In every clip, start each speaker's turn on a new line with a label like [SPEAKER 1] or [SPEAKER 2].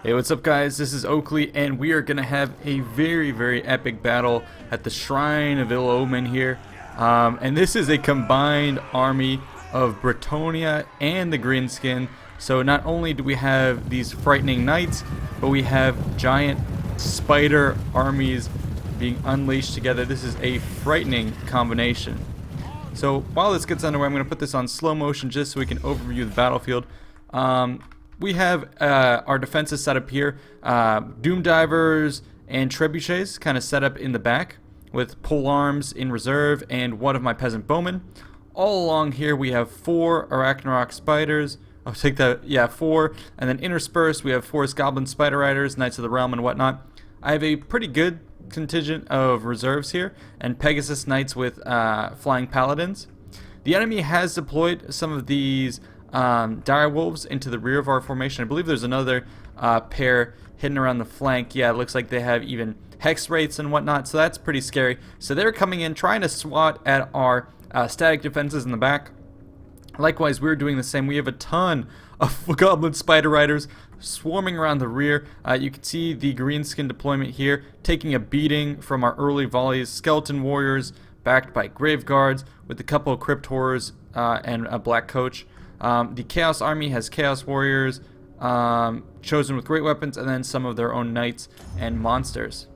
[SPEAKER 1] Hey, what's up guys? This is Oakley and we are going to have a very epic battle at the Shrine of Ill Omen here. And this is a combined army of Bretonia and the Greenskin. So not only do we have these frightening knights, but we have giant spider armies being unleashed together. This is a frightening combination. So while this gets underway, I'm going to put this on slow motion just so we can overview the battlefield. We have our defenses set up here, Doom Divers and Trebuchets kind of set up in the back with pole arms in reserve and one of my peasant bowmen. All along here we have 4 Arachnarok Spiders, I'll take that, yeah, 4, and then interspersed we have Forest Goblin Spider Riders, Knights of the Realm and whatnot. I have a pretty good contingent of reserves here, and Pegasus Knights with Flying Paladins. The enemy has deployed some of these dire wolves into the rear of our formation. I believe there's another pair hidden around the flank. Yeah, it looks like they have even hex rates and whatnot, so that's pretty scary. So they're coming in trying to swat at our static defenses in the back. Likewise, we're doing the same. We have a ton of goblin spider riders swarming around the rear. You can see the greenskin deployment here taking a beating from our early volleys. Skeleton warriors backed by grave guards with a couple of crypt horrors and a black coach. The Chaos Army has Chaos Warriors, chosen with great weapons, and then some of their own knights and monsters.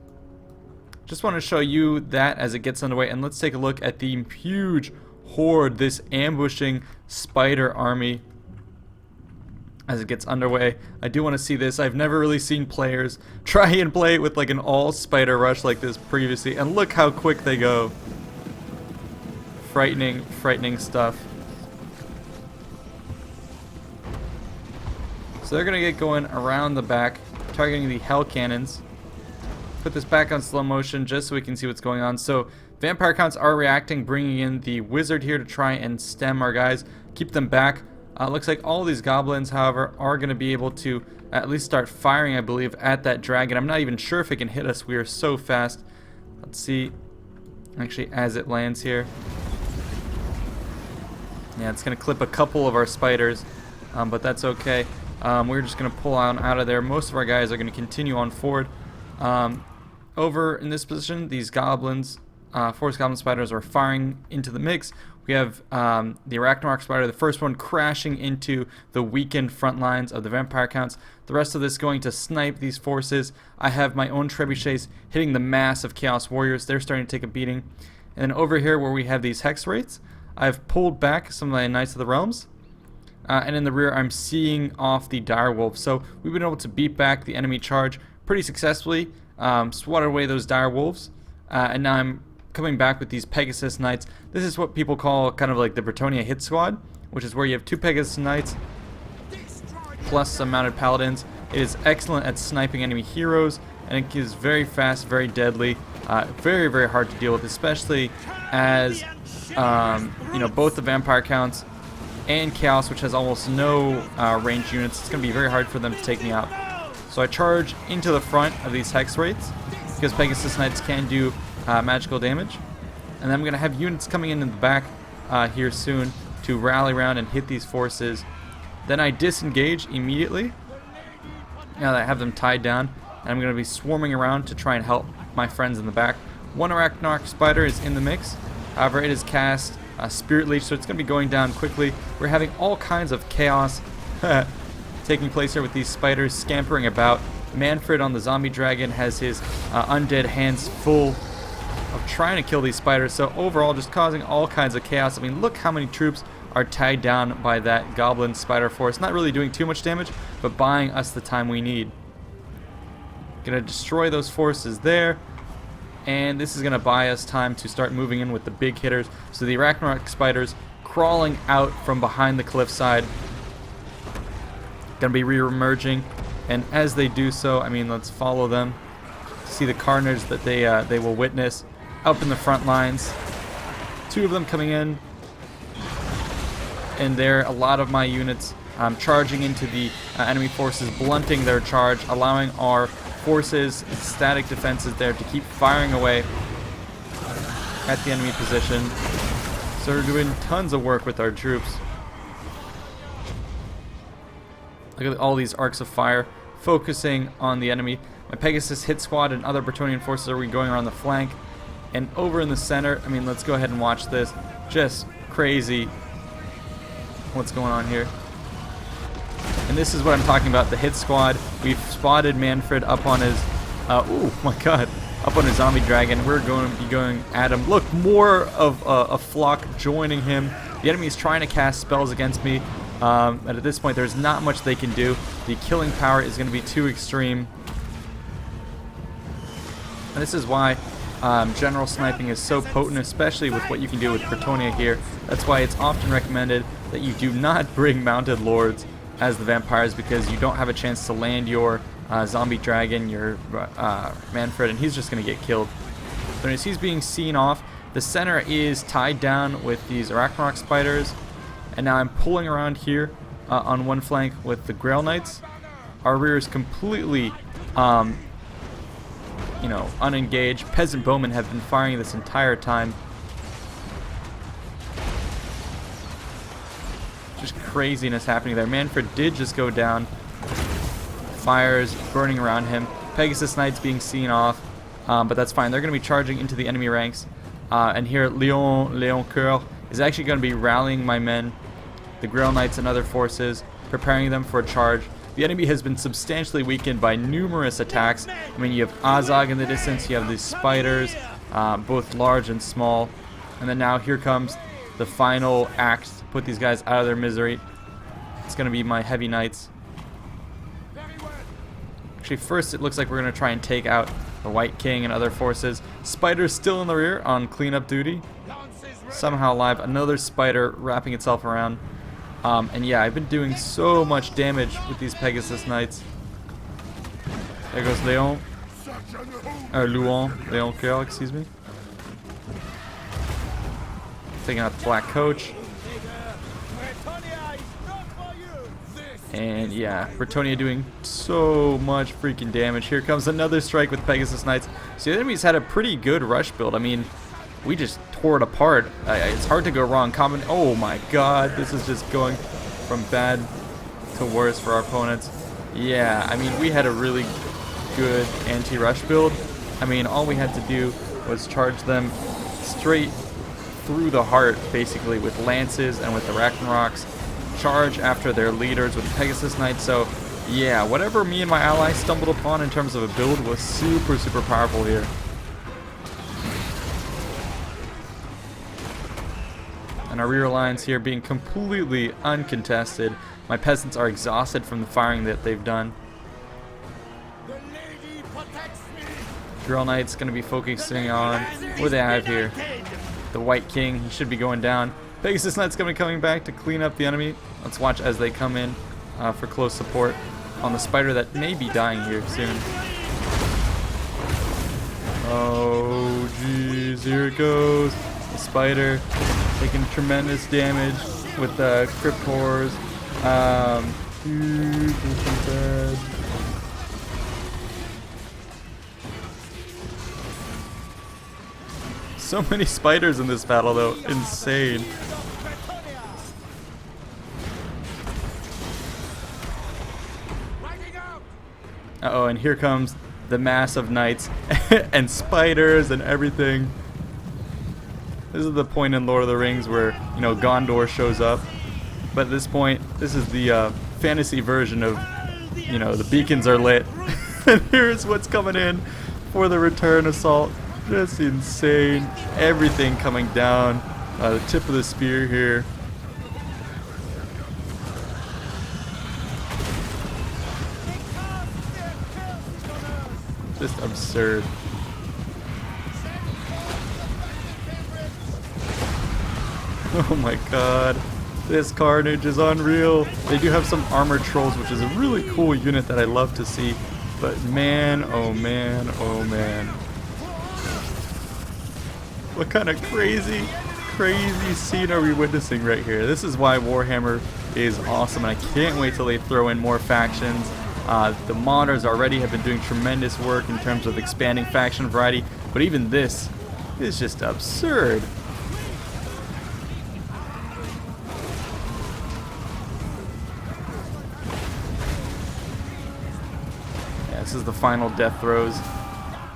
[SPEAKER 1] Just want to show you that as it gets underway, and let's take a look at the huge horde, this ambushing spider army as it gets underway. I do want to see this. I've never really seen players try and play it with like an all spider rush like this previously, and look how quick they go. Frightening stuff. So they're going to get going around the back, targeting the hell cannons. Put this back on slow motion just so we can see what's going on. So vampire counts are reacting, bringing in the wizard here to try and stem our guys, keep them back. Looks like all these goblins, however, are going to be able to at least start firing, I believe, at that dragon. I'm not even sure if it can hit us. We are so fast. Let's see, actually, as it lands here. Yeah, it's going to clip a couple of our spiders, but that's okay. We're just going to pull on out of there. Most of our guys are going to continue on forward. Over in this position, these goblins, Forest Goblin Spiders, are firing into the mix. We have the Arachnarok Spider, the first one crashing into the weakened front lines of the Vampire Counts. The rest of this going to snipe these forces. I have my own Trebuchets hitting the mass of Chaos Warriors. They're starting to take a beating. And then over here where we have these Hex Rates, I've pulled back some of my Knights of the Realms. And in the rear, I'm seeing off the dire wolves. So we've been able to beat back the enemy charge pretty successfully, swatted away those dire wolves, and now I'm coming back with these Pegasus Knights. This is what people call kind of like the Bretonia hit squad, which is where you have 2 Pegasus Knights plus some mounted paladins. It is excellent at sniping enemy heroes, and it is very fast, very deadly, very hard to deal with, especially as you know, both the vampire counts and Chaos, which has almost no ranged units. It's going to be very hard for them to take me out. So I charge into the front of these hex rates because Pegasus Knights can do magical damage. And then I'm going to have units coming in the back here soon to rally around and hit these forces. Then I disengage immediately now that I have them tied down. And I'm going to be swarming around to try and help my friends in the back. One Arachnarok Spider is in the mix. However, it is cast Spirit Leech, so it's going to be going down quickly. We're having all kinds of chaos taking place here with these spiders scampering about. Manfred on the zombie dragon has his undead hands full of trying to kill these spiders, so overall just causing all kinds of chaos. I mean, look how many troops are tied down by that goblin spider force. Not really doing too much damage, but buying us the time we need. Gonna destroy those forces there. And this is going to buy us time to start moving in with the big hitters. So the Arachnarok Spiders crawling out from behind the cliffside. Going to be re-emerging. And as they do so, I mean, let's follow them. See the carnage that they will witness up in the front lines. 2 of them coming in. And there, a lot of my units charging into the enemy forces, blunting their charge, allowing our forces, static defenses there to keep firing away at the enemy position. So we're doing tons of work with our troops. Look at all these arcs of fire focusing on the enemy. My Pegasus hit squad and other Bretonnian forces are going around the flank. And over in the center, I mean, let's go ahead and watch this. Just crazy what's going on here. And this is what I'm talking about, the hit squad. We've spotted Manfred up on his, oh my god, up on his zombie dragon. We're going to be going at him. Look, more of a flock joining him. The enemy is trying to cast spells against me. But at this point, there's not much they can do. The killing power is going to be too extreme. And this is why general sniping is so potent, especially with what you can do with Bretonnia here. That's why it's often recommended that you do not bring mounted lords as the vampires, because you don't have a chance to land your zombie dragon, your Manfred, and he's just going to get killed. So as he's being seen off, the center is tied down with these Arachnarok spiders, and now I'm pulling around here on one flank with the Grail Knights. Our rear is completely unengaged. Peasant bowmen have been firing this entire time. Just craziness happening there. Manfred did just go down. Fires burning around him. Pegasus Knights being seen off, but that's fine. They're going to be charging into the enemy ranks. And here Leon Coeur is actually going to be rallying my men, the Grail Knights and other forces, preparing them for a charge. The enemy has been substantially weakened by numerous attacks. I mean, you have Azog in the distance, you have these spiders, both large and small. And then now here comes the final act to put these guys out of their misery. It's going to be my heavy knights. Actually, first it looks like we're going to try and take out the White King and other forces. Spiders still in the rear on cleanup duty. Somehow alive. Another spider wrapping itself around. And yeah, I've been doing so much damage with these Pegasus Knights. There goes Leon. Leon Coeur, excuse me. Taking out the Black Coach. And yeah, Bretonnia doing so much freaking damage. Here comes another strike with Pegasus Knights. So the enemy's had a pretty good rush build. I mean, we just tore it apart. It's hard to go wrong. Oh my god, this is just going from bad to worse for our opponents. Yeah, I mean, we had a really good anti-rush build. I mean, all we had to do was charge them straight through the heart, basically, with lances and with the Arachnaroks. Charge after their leaders with Pegasus Knights. So yeah, whatever me and my allies stumbled upon in terms of a build was super, super powerful here. And our rear lines here being completely uncontested. My peasants are exhausted from the firing that they've done. Grail Knight's going to be focusing on what they have here. The White King, he should be going down. Pegasus Knight's going to be coming back to clean up the enemy. Let's watch as they come in for close support on the spider that may be dying here soon. Oh jeez, here it goes. The spider taking tremendous damage with the crypt horrors. So many spiders in this battle though, insane. Uh-oh, and here comes the mass of knights and spiders and everything. This is the point in Lord of the Rings where, you know, Gondor shows up. But at this point, this is the fantasy version of, you know, the beacons are lit. And here's what's coming in for the return assault. Just insane. Everything coming down. The tip of the spear here. Just absurd. Oh my god. This carnage is unreal. They do have some armored trolls, which is a really cool unit that I love to see. But man, oh man, oh man. What kind of crazy scene are we witnessing right here? This is why Warhammer is awesome, and I can't wait till they throw in more factions. The modders already have been doing tremendous work in terms of expanding faction variety, but even this is just absurd. Yeah, this is the final death throes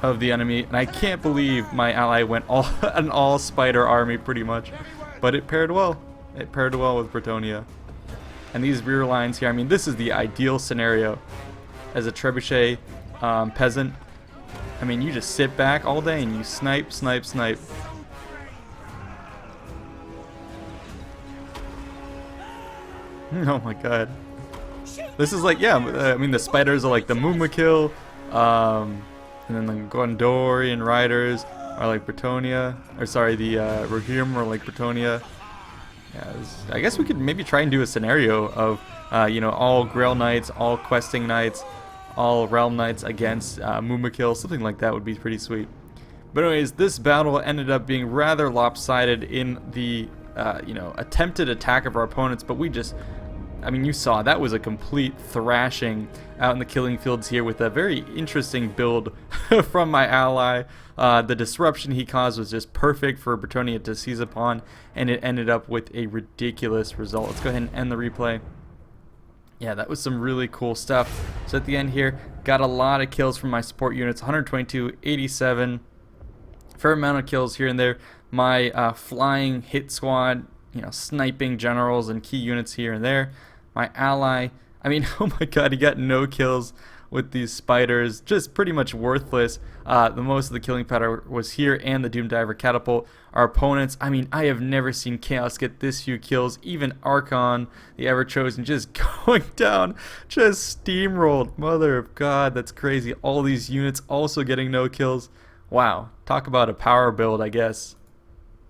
[SPEAKER 1] of the enemy, and I can't believe my ally went an all spider army pretty much, but it paired well. It paired well with Bretonia. And these rear lines here, I mean, this is the ideal scenario as a trebuchet peasant. I mean, you just sit back all day and you snipe, snipe, snipe. Oh my god. This is like, yeah, I mean, the spiders are like the Mumakil, and then the Gondorian riders are like Bretonia, or sorry, the Rohirrim are like Bretonia. Yeah, I guess we could maybe try and do a scenario of, you know, all Grail Knights, all Questing Knights, all Realm Knights against Mumakil. Something like that would be pretty sweet. But anyways, this battle ended up being rather lopsided in the, you know, attempted attack of our opponents, but we just, I mean, you saw that was a complete thrashing out in the killing fields here with a very interesting build from my ally. The disruption he caused was just perfect for Bretonia to seize upon, and it ended up with a ridiculous result. Let's go ahead and end the replay. Yeah, that was some really cool stuff. So at the end here, got a lot of kills from my support units, 122, 87, fair amount of kills here and there. My flying hit squad, you know, sniping generals and key units here and there. My ally, I mean, oh my god, he got no kills with these spiders, just pretty much worthless. The most of the killing powder was here and the Doom Diver catapult. Our opponents, I mean, I have never seen Chaos get this few kills. Even Archon, the Ever Chosen, just going down, just steamrolled. Mother of God, that's crazy. All these units also getting no kills. Wow, talk about a power build, I guess.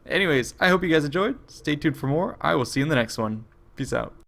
[SPEAKER 1] Anyways, I hope you guys enjoyed. Stay tuned for more. I will see you in the next one. Peace out.